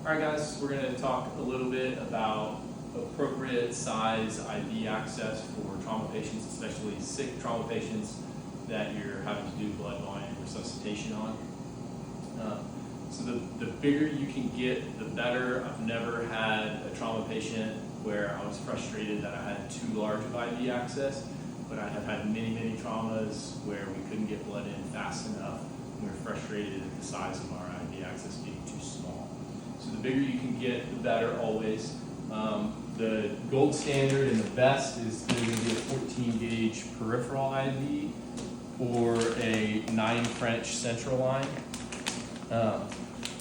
All right, guys, we're going to talk a little bit about appropriate size IV access for trauma patients, especially sick trauma patients that you're having to do blood volume resuscitation on. So the bigger you can get, the better. I've never had a trauma patient where I was frustrated that I had too large of IV access, but I have had many traumas where we couldn't get blood in fast enough. We were frustrated at the size of our IV access being too small. So the bigger you can get, the better always. The gold standard and the best is going to be a 14 gauge peripheral IV or a 9 French central line.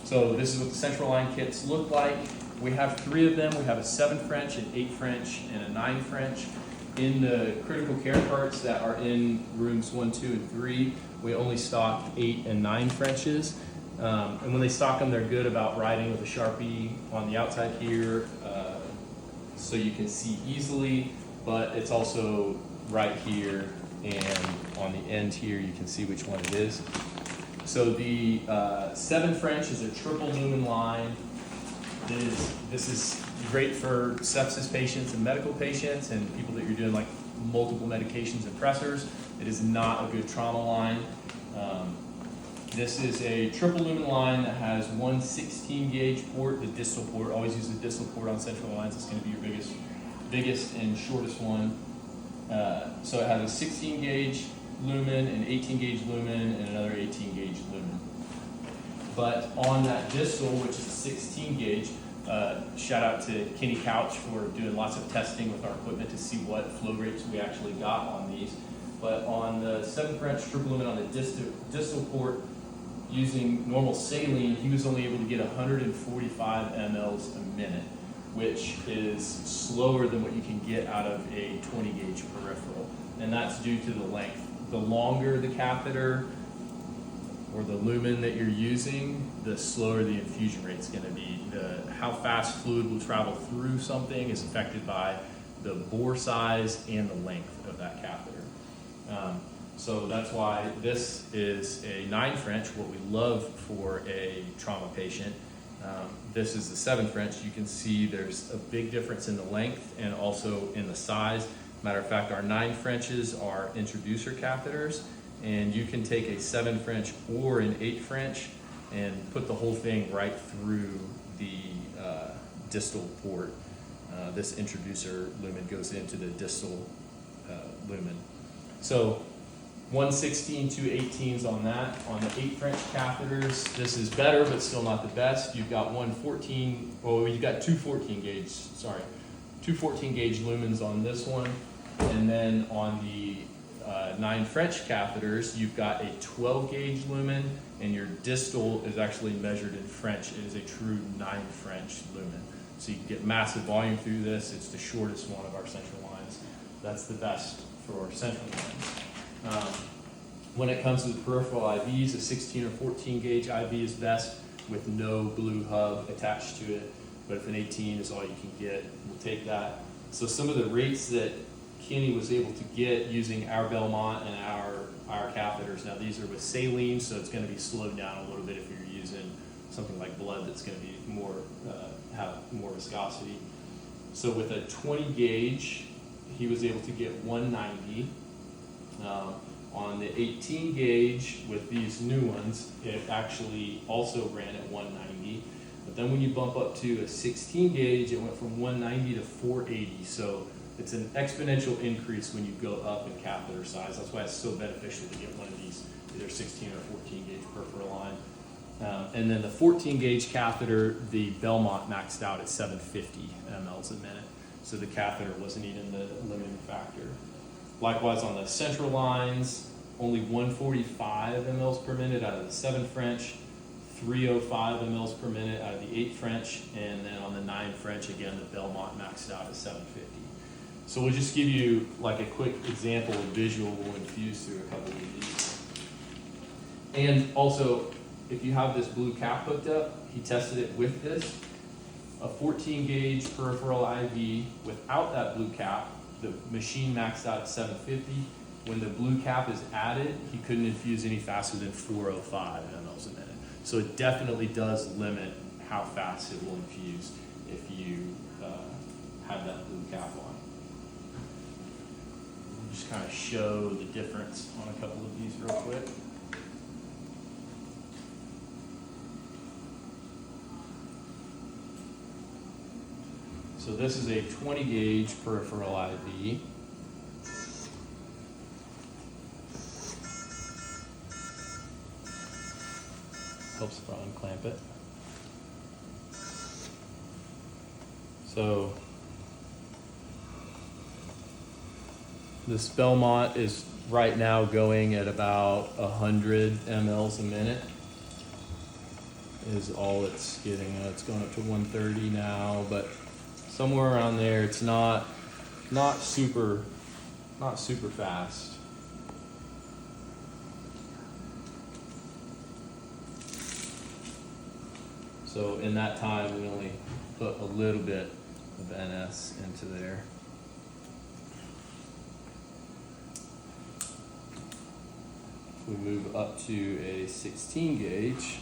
So this is what the central line kits look like. We have 3 of them. We have a 7 French, an 8 French, and a 9 French. In the critical care carts that are in rooms 1, 2, and 3, we only stock 8 and 9 Frenches. And when they stock them, they're good about writing with a Sharpie on the outside here, so you can see easily, but it's also right here and on the end here, you can see which one it is. So the 7 French is a triple lumen line. This is great for sepsis patients and medical patients and people that you're doing like multiple medications and pressors. It is not a good trauma line. This is a triple lumen line that has one 16 gauge port, the distal port. Always use the distal port on central lines. It's going to be your biggest and shortest one. So it has a 16 gauge lumen, an 18 gauge lumen, and another 18 gauge lumen. But on that distal, which is a 16 gauge, shout out to Kenny Couch for doing lots of testing with our equipment to see what flow rates we actually got on these. But on the 7 French triple lumen on the distal port, using normal saline, he was only able to get 145 mLs a minute, which is slower than what you can get out of a 20 gauge peripheral. And that's due to the length. The longer the catheter or the lumen that you're using, the slower the infusion rate is going to be. How fast fluid will travel through something is affected by the bore size and the length of that catheter. So that's why this is a 9 French, what we love for a trauma patient. This is the 7 French. You can see there's a big difference in the length and also in the size. Matter of fact, our 9 Frenches are introducer catheters, and you can take a 7 French or an 8 French and put the whole thing right through the distal port. This introducer lumen goes into the distal lumen. So 116, 2 18s on that. On the 8 French catheters, this is better, but still not the best. You've got you've got two 14 gauge lumens on this one. And then on the 9 French catheters, you've got a 12 gauge lumen, and your distal is actually measured in French. It is a true 9 French lumen. So you can get massive volume through this. It's the shortest one of our central lines. That's the best for central lines. When it comes to the peripheral IVs, a 16 or 14 gauge IV is best with no blue hub attached to it. But if an 18 is all you can get, we'll take that. So some of the rates that Kenny was able to get using our Belmont and our catheters. Now these are with saline, so it's going to be slowed down a little bit if you're using something like blood that's going to be have more viscosity. So with a 20 gauge, he was able to get 190. On the 18 gauge with these new ones, it actually also ran at 190. But then when you bump up to a 16 gauge, it went from 190 to 480. So it's an exponential increase when you go up in catheter size. That's why it's so beneficial to get one of these, either 16 or 14 gauge peripheral line. And then the 14 gauge catheter, the Belmont maxed out at 750 mLs a minute. So the catheter wasn't even the limiting factor. Likewise on the central lines, only 145 mLs per minute out of the 7 French, 305 mLs per minute out of the 8 French, and then on the 9 French, again, the Belmont maxed out at 750. So we'll just give you like a quick example of visual. We'll infuse through a couple of these. And also, if you have this blue cap hooked up, he tested it with this. A 14 gauge peripheral IV without that blue cap, the machine maxed out at 750. When the blue cap is added, he couldn't infuse any faster than 405 mLs a minute. So it definitely does limit how fast it will infuse if you have that blue cap on. I'll just kind of show the difference on a couple of these real quick. So this is a 20 gauge peripheral IV. Helps if I unclamp it. So this Belmont is right now going at about 100 mLs a minute is all it's getting. It's going up to 130 now, but somewhere around there. It's not super fast. So in that time, we only put a little bit of NS into there. We move up to a 16 gauge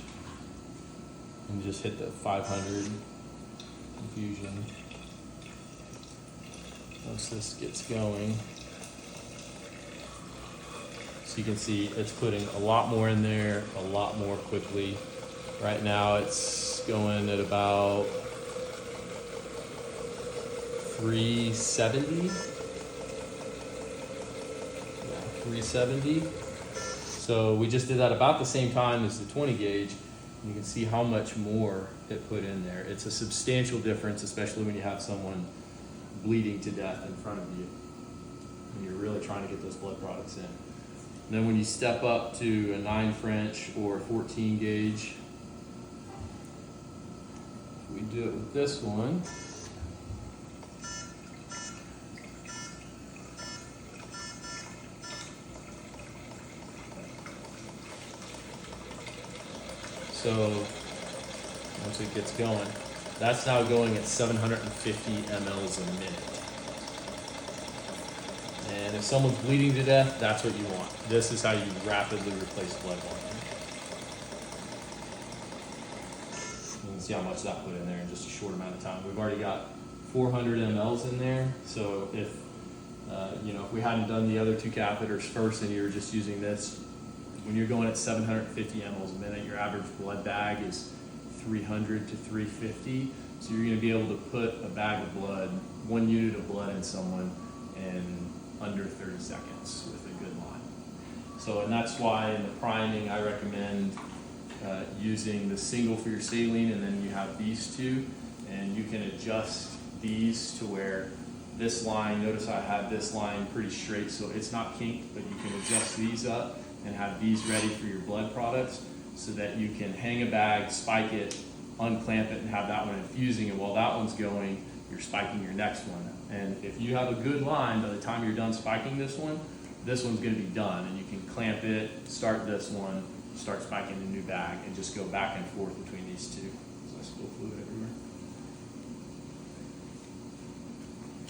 and just hit the 500 infusion. Once this gets going, so you can see it's putting a lot more in there, a lot more quickly. Right now it's going at about 370. Yeah, 370. So we just did that about the same time as the 20 gauge. You can see how much more it put in there. It's a substantial difference, especially when you have someone bleeding to death in front of you and you're really trying to get those blood products in. And then when you step up to a 9 French or 14 gauge, we do it with this one. So once it gets going, that's now going at 750 mLs a minute. And if someone's bleeding to death, that's what you want. This is how you rapidly replace blood volume. You can see how much that put in there in just a short amount of time. We've already got 400 mLs in there. So if if we hadn't done the other two catheters first and you were just using this, when you're going at 750 mLs a minute, your average blood bag is 300 to 350. So you're going to be able to put a bag of blood, 1 unit of blood in someone in under 30 seconds with a good line. So, and that's why in the priming, I recommend using the single for your saline, and then you have these two, and you can adjust these to where this line, notice I have this line pretty straight, so it's not kinked, but you can adjust these up and have these ready for your blood products so that you can hang a bag, spike it, unclamp it, and have that one infusing, and while that one's going, you're spiking your next one. And if you have a good line, by the time you're done spiking this one's going to be done, and you can clamp it, start this one, start spiking a new bag, and just go back and forth between these two. So I spill fluid everywhere.